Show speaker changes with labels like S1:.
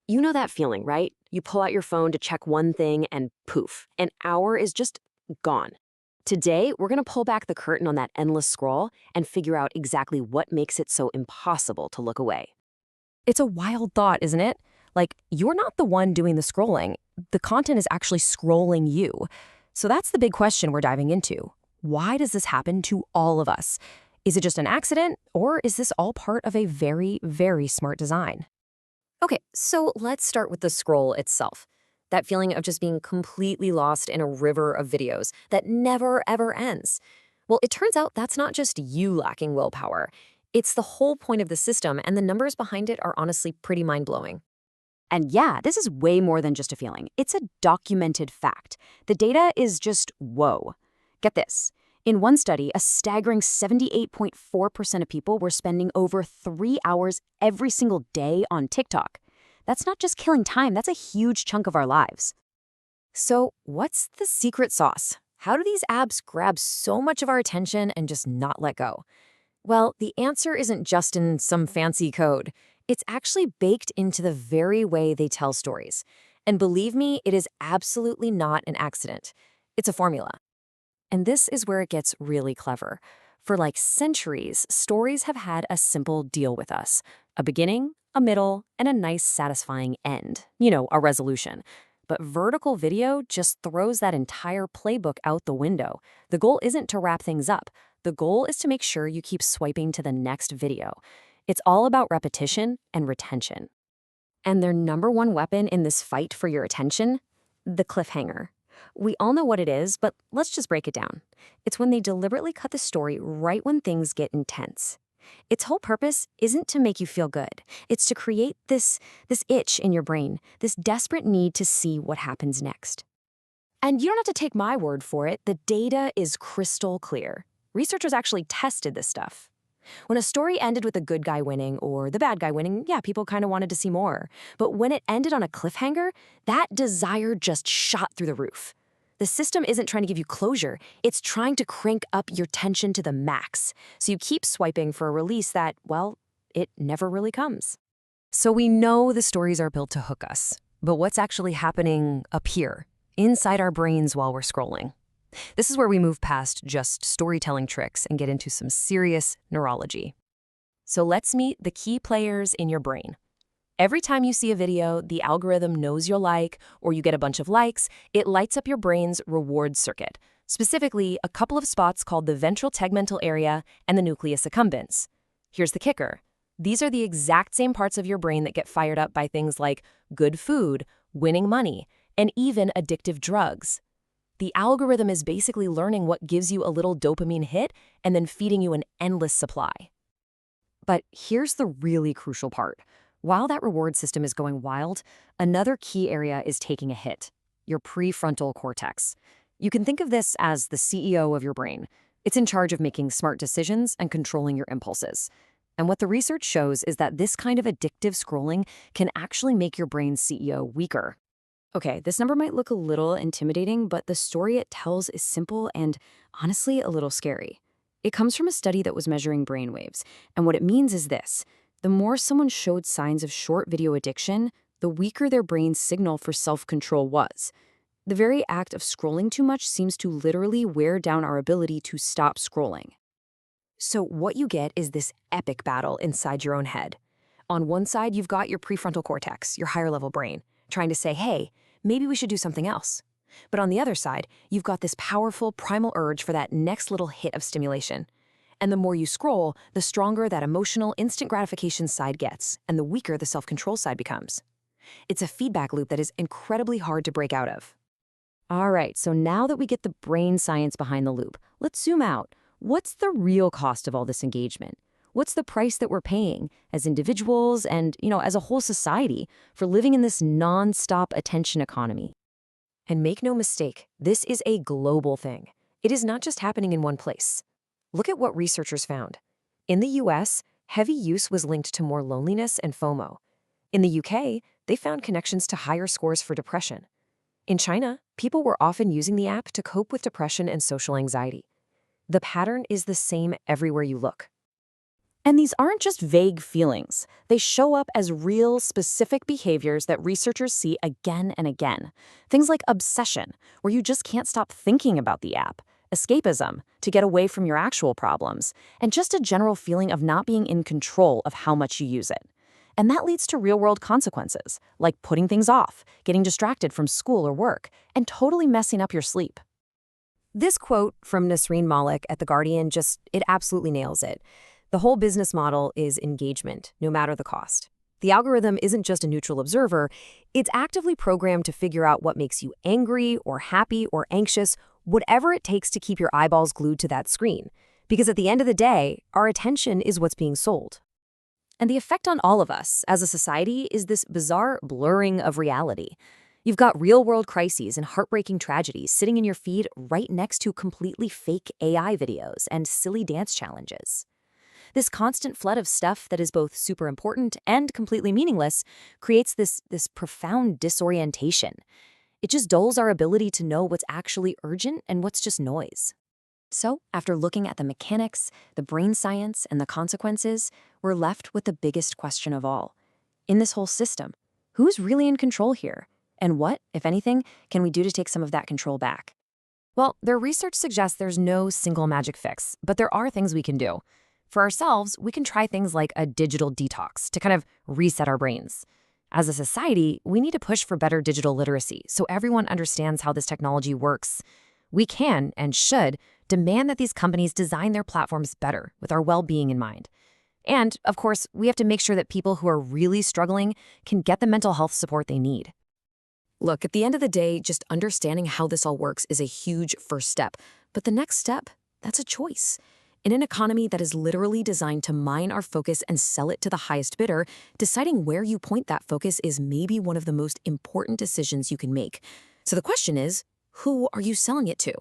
S1: You know that feeling, right? You pull out your phone to check one thing and poof, an hour is just gone. Today, we're going to pull back the curtain on that endless scroll and figure out exactly what makes it so impossible to look away.
S2: It's a wild thought, isn't it? Like, you're not the one doing the scrolling. The content is actually scrolling you. So that's the big question we're diving into. Why does this happen to all of us? Is it just an accident, or is this all part of a very, very smart design?
S1: Okay, so let's start with the scroll itself. That feeling of just being completely lost in a river of videos that never ever ends. Well, it turns out that's not just you lacking willpower. It's the whole point of the system, and the numbers behind it are honestly pretty mind-blowing. And yeah, this is way more than just a feeling. It's a documented fact. The data is just whoa. Get this. In one study, a staggering 78.4% of people were spending over 3 hours every single day on TikTok. That's not just killing time, that's a huge chunk of our lives. So, what's the secret sauce? How do these apps grab so much of our attention and just not let go? Well, the answer isn't just in some fancy code. It's actually baked into the very way they tell stories. And believe me, it is absolutely not an accident. It's a formula. And this is where it gets really clever. For like centuries, stories have had a simple deal with us: a beginning, a middle, and a nice satisfying end. A resolution. But vertical video just throws that entire playbook out the window. The goal isn't to wrap things up. The goal is to make sure you keep swiping to the next video. It's all about repetition and retention. And their number one weapon in this fight for your attention? The cliffhanger. We all know what it is, but let's just break it down. It's when they deliberately cut the story right when things get intense. Its whole purpose isn't to make you feel good. It's to create this itch in your brain, this desperate need to see what happens next. And you don't have to take my word for it. The data is crystal clear. Researchers actually tested this stuff. When a story ended with the good guy winning or the bad guy winning, yeah, people kind of wanted to see more. But when it ended on a cliffhanger, that desire just shot through the roof. The system isn't trying to give you closure. It's trying to crank up your tension to the max. So you keep swiping for a release that, well, it never really comes.
S2: So we know the stories are built to hook us. But what's actually happening up here, inside our brains while we're scrolling? This is where we move past just storytelling tricks and get into some serious neurology. So let's meet the key players in your brain. Every time you see a video the algorithm knows you'll like, or you get a bunch of likes, it lights up your brain's reward circuit, specifically a couple of spots called the ventral tegmental area and the nucleus accumbens. Here's the kicker. These are the exact same parts of your brain that get fired up by things like good food, winning money, and even addictive drugs. The algorithm is basically learning what gives you a little dopamine hit and then feeding you an endless supply. But here's the really crucial part. While that reward system is going wild, another key area is taking a hit: your prefrontal cortex. You can think of this as the CEO of your brain. It's in charge of making smart decisions and controlling your impulses. And what the research shows is that this kind of addictive scrolling can actually make your brain's CEO weaker. Okay, this number might look a little intimidating, but the story it tells is simple and honestly a little scary. It comes from a study that was measuring brainwaves, and what it means is this: the more someone showed signs of short video addiction, the weaker their brain's signal for self-control was. The very act of scrolling too much seems to literally wear down our ability to stop scrolling. So what you get is this epic battle inside your own head. On one side, you've got your prefrontal cortex, your higher level brain, trying to say, hey, maybe we should do something else. But on the other side, you've got this powerful primal urge for that next little hit of stimulation. And the more you scroll, the stronger that emotional instant gratification side gets, and the weaker the self-control side becomes. It's a feedback loop that is incredibly hard to break out of. All right, so now that we get the brain science behind the loop, let's zoom out. What's the real cost of all this engagement? What's the price that we're paying as individuals and, as a whole society for living in this non-stop attention economy? And make no mistake, this is a global thing. It is not just happening in one place. Look at what researchers found. In the US, heavy use was linked to more loneliness and FOMO. In the UK, they found connections to higher scores for depression. In China, people were often using the app to cope with depression and social anxiety. The pattern is the same everywhere you look.
S3: And these aren't just vague feelings. They show up as real, specific behaviors that researchers see again and again. Things like obsession, where you just can't stop thinking about the app, escapism, to get away from your actual problems, and just a general feeling of not being in control of how much you use it. And that leads to real-world consequences, like putting things off, getting distracted from school or work, and totally messing up your sleep.
S1: This quote from Nasreen Malik at The Guardian it absolutely nails it. The whole business model is engagement, no matter the cost. The algorithm isn't just a neutral observer, it's actively programmed to figure out what makes you angry or happy or anxious, whatever it takes to keep your eyeballs glued to that screen. Because at the end of the day, our attention is what's being sold. And the effect on all of us as a society is this bizarre blurring of reality. You've got real-world crises and heartbreaking tragedies sitting in your feed right next to completely fake AI videos and silly dance challenges. This constant flood of stuff that is both super important and completely meaningless creates this profound disorientation. It just dulls our ability to know what's actually urgent and what's just noise. So, after looking at the mechanics, the brain science, and the consequences, we're left with the biggest question of all. In this whole system, who's really in control here? And what, if anything, can we do to take some of that control back? Well, their research suggests there's no single magic fix, but there are things we can do. For ourselves, we can try things like a digital detox to kind of reset our brains. As a society, we need to push for better digital literacy so everyone understands how this technology works. We can, and should, demand that these companies design their platforms better with our well-being in mind. And, of course, we have to make sure that people who are really struggling can get the mental health support they need. Look, at the end of the day, just understanding how this all works is a huge first step. But the next step, that's a choice. In an economy that is literally designed to mine our focus and sell it to the highest bidder, deciding where you point that focus is maybe one of the most important decisions you can make. So the question is, who are you selling it to?